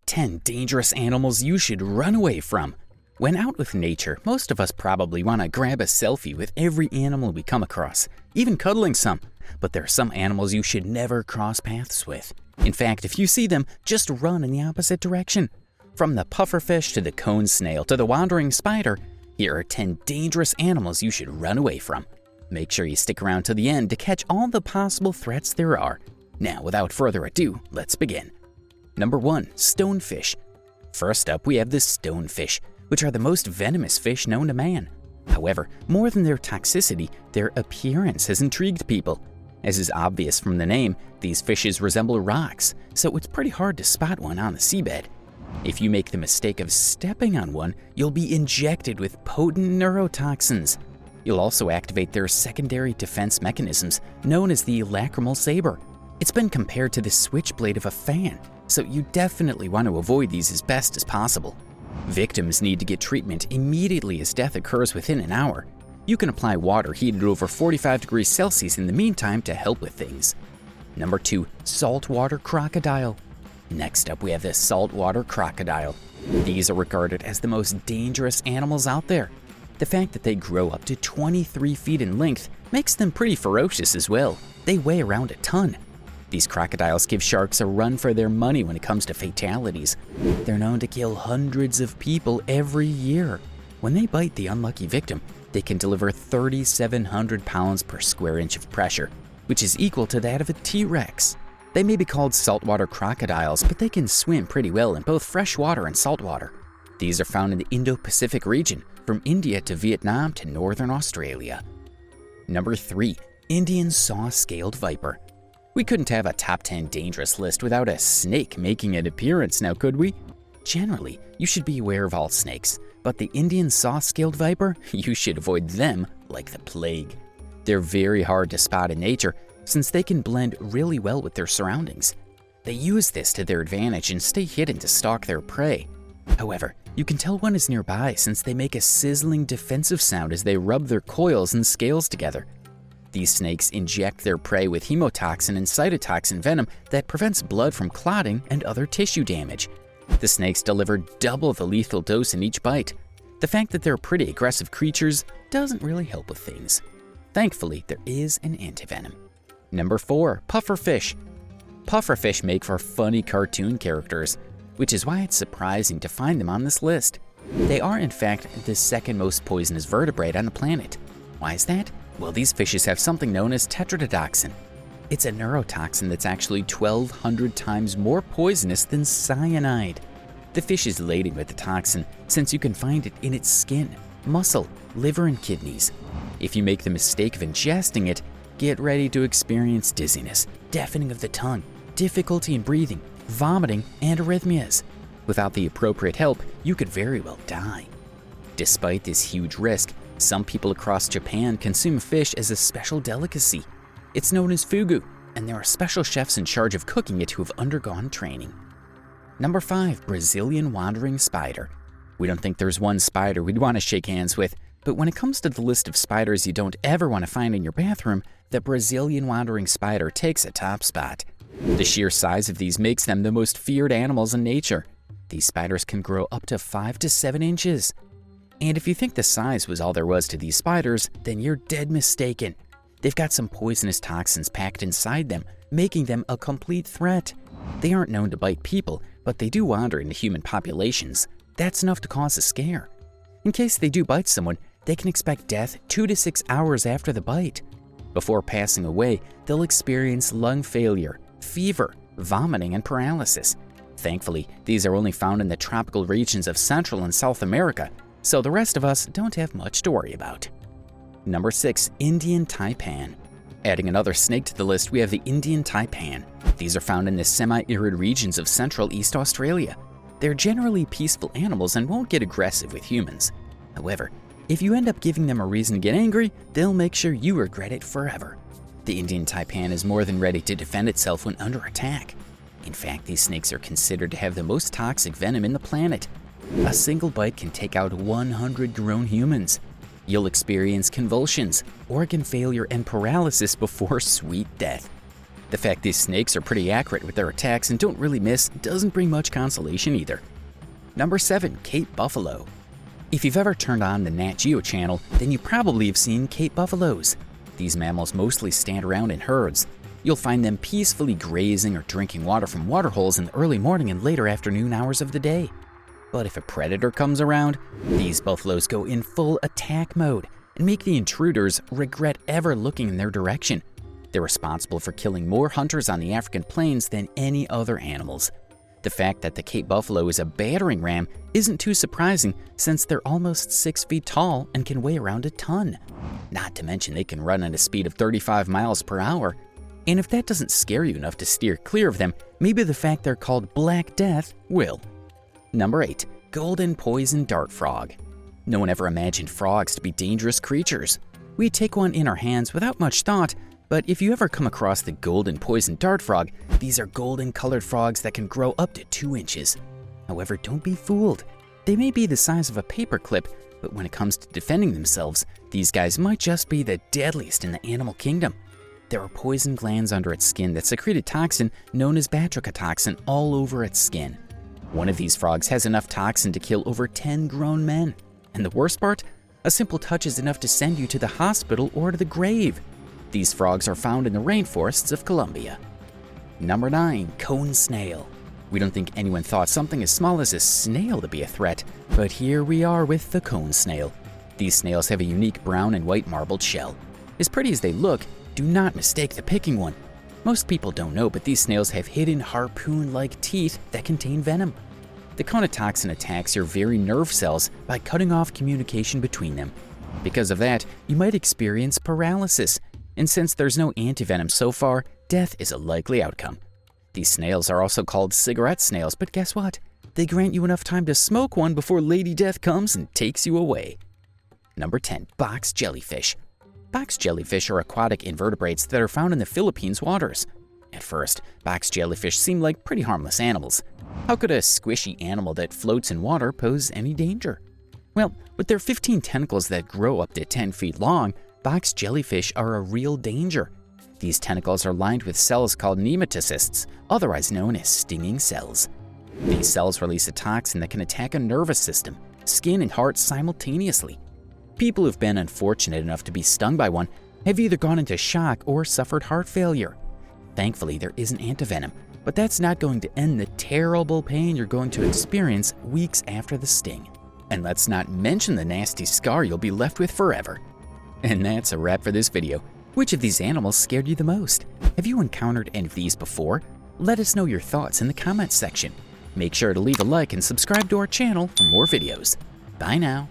10 dangerous animals you should run away from. When out with nature, most of us probably want to grab a selfie with every animal we come across, even cuddling some. But there are some animals you should never cross paths with. In fact, if you see them, just run in the opposite direction. From the pufferfish to the cone snail to the wandering spider, here are 10 dangerous animals you should run away from. Make sure you stick around to the end to catch all the possible threats there are. Now, without further ado, let's begin. Number 1. Stonefish. First up, we have the stonefish, which are the most venomous fish known to man. However, more than their toxicity, their appearance has intrigued people. As is obvious from the name, these fishes resemble rocks, so it's pretty hard to spot one on the seabed. If you make the mistake of stepping on one, you'll be injected with potent neurotoxins. You'll also activate their secondary defense mechanisms, known as the lacrimal saber. It's been compared to the switchblade of a fan, so you definitely want to avoid these as best as possible. Victims need to get treatment immediately as death occurs within an hour. You can apply water heated over 45 degrees Celsius in the meantime to help with things. Number 2. Saltwater crocodile. Next up, we have the saltwater crocodile. These are regarded as the most dangerous animals out there. The fact that they grow up to 23 feet in length makes them pretty ferocious as well. They weigh around a ton. These crocodiles give sharks a run for their money when it comes to fatalities. They're known to kill hundreds of people every year. When they bite the unlucky victim, they can deliver 3,700 pounds per square inch of pressure, which is equal to that of a T-Rex. They may be called saltwater crocodiles, but they can swim pretty well in both freshwater and saltwater. These are found in the Indo-Pacific region, from India to Vietnam to northern Australia. Number 3. Indian saw-scaled viper. We couldn't have a top 10 dangerous list without a snake making an appearance now, could we? Generally, you should be aware of all snakes, but the Indian saw-scaled viper, you should avoid them like the plague. They're very hard to spot in nature since they can blend really well with their surroundings. They use this to their advantage and stay hidden to stalk their prey. However, you can tell one is nearby since they make a sizzling defensive sound as they rub their coils and scales together. These snakes inject their prey with hemotoxin and cytotoxin venom that prevents blood from clotting and other tissue damage. The snakes deliver double the lethal dose in each bite. The fact that they're pretty aggressive creatures doesn't really help with things. Thankfully, there is an antivenom. Number 4. Pufferfish. Pufferfish make for funny cartoon characters, which is why it's surprising to find them on this list. They are, in fact, the second most poisonous vertebrate on the planet. Why is that? Well, these fishes have something known as tetrodotoxin. It's a neurotoxin that's actually 1,200 times more poisonous than cyanide. The fish is laden with the toxin since you can find it in its skin, muscle, liver, and kidneys. If you make the mistake of ingesting it, get ready to experience dizziness, deafening of the tongue, difficulty in breathing, vomiting, and arrhythmias. Without the appropriate help, you could very well die. Despite this huge risk, some people across Japan consume fish as a special delicacy. It's known as fugu, and there are special chefs in charge of cooking it who have undergone training. Number 5. Brazilian wandering spider. We don't think there's one spider we'd want to shake hands with, but when it comes to the list of spiders you don't ever want to find in your bathroom, the Brazilian wandering spider takes a top spot. The sheer size of these makes them the most feared animals in nature. These spiders can grow up to 5 to 7 inches. And if you think the size was all there was to these spiders, then you're dead mistaken. They've got some poisonous toxins packed inside them, making them a complete threat. They aren't known to bite people, but they do wander into human populations. That's enough to cause a scare. In case they do bite someone, they can expect death 2 to 6 hours after the bite. Before passing away, they'll experience lung failure, fever, vomiting, and paralysis. Thankfully, these are only found in the tropical regions of Central and South America, so the rest of us don't have much to worry about. Number 6. Indian Taipan. Adding another snake to the list, we have the Indian Taipan. These are found in the semi-arid regions of Central East Australia. They're generally peaceful animals and won't get aggressive with humans. However, if you end up giving them a reason to get angry, they'll make sure you regret it forever. The Indian Taipan is more than ready to defend itself when under attack. In fact, these snakes are considered to have the most toxic venom in the planet. A single bite can take out 100 grown humans. You'll experience convulsions, organ failure, and paralysis before sweet death. The fact these snakes are pretty accurate with their attacks and don't really miss doesn't bring much consolation either. Number 7. Cape Buffalo. If you've ever turned on the Nat Geo channel, then you probably have seen Cape buffaloes. These mammals mostly stand around in herds. You'll find them peacefully grazing or drinking water from water holes in the early morning and later afternoon hours of the day. But if a predator comes around, these buffaloes go in full attack mode and make the intruders regret ever looking in their direction. They're responsible for killing more hunters on the African plains than any other animals. The fact that the Cape buffalo is a battering ram isn't too surprising since they're almost 6 feet tall and can weigh around a ton. Not to mention they can run at a speed of 35 miles per hour. And if that doesn't scare you enough to steer clear of them, maybe the fact they're called Black Death will. Number 8. Golden Poison Dart Frog. No one ever imagined frogs to be dangerous creatures. We take one in our hands without much thought, but if you ever come across the golden poison dart frog, these are golden colored frogs that can grow up to 2 inches. However, don't be fooled. They may be the size of a paperclip, but when it comes to defending themselves, these guys might just be the deadliest in the animal kingdom. There are poison glands under its skin that secrete a toxin known as batrachotoxin all over its skin. One of these frogs has enough toxin to kill over 10 grown men. And the worst part? A simple touch is enough to send you to the hospital or to the grave. These frogs are found in the rainforests of Colombia. Number 9. Cone Snail. We don't think anyone thought something as small as a snail to be a threat, but here we are with the cone snail. These snails have a unique brown and white marbled shell. As pretty as they look, do not mistake the picking one. Most people don't know, but these snails have hidden harpoon-like teeth that contain venom. The conotoxin attacks your very nerve cells by cutting off communication between them. Because of that, you might experience paralysis. And since there's no antivenom so far, death is a likely outcome. These snails are also called cigarette snails, but guess what? They grant you enough time to smoke one before Lady Death comes and takes you away. Number 10. Box jellyfish. Box jellyfish are aquatic invertebrates that are found in the Philippines waters. At first, box jellyfish seem like pretty harmless animals. How could a squishy animal that floats in water pose any danger? Well, with their 15 tentacles that grow up to 10 feet long, box jellyfish are a real danger. These tentacles are lined with cells called nematocysts, otherwise known as stinging cells. These cells release a toxin that can attack a nervous system, skin, and heart simultaneously. People who've been unfortunate enough to be stung by one have either gone into shock or suffered heart failure. Thankfully, there isn't antivenom, but that's not going to end the terrible pain you're going to experience weeks after the sting. And let's not mention the nasty scar you'll be left with forever. And that's a wrap for this video. Which of these animals scared you the most? Have you encountered any of these before? Let us know your thoughts in the comments section. Make sure to leave a like and subscribe to our channel for more videos. Bye now.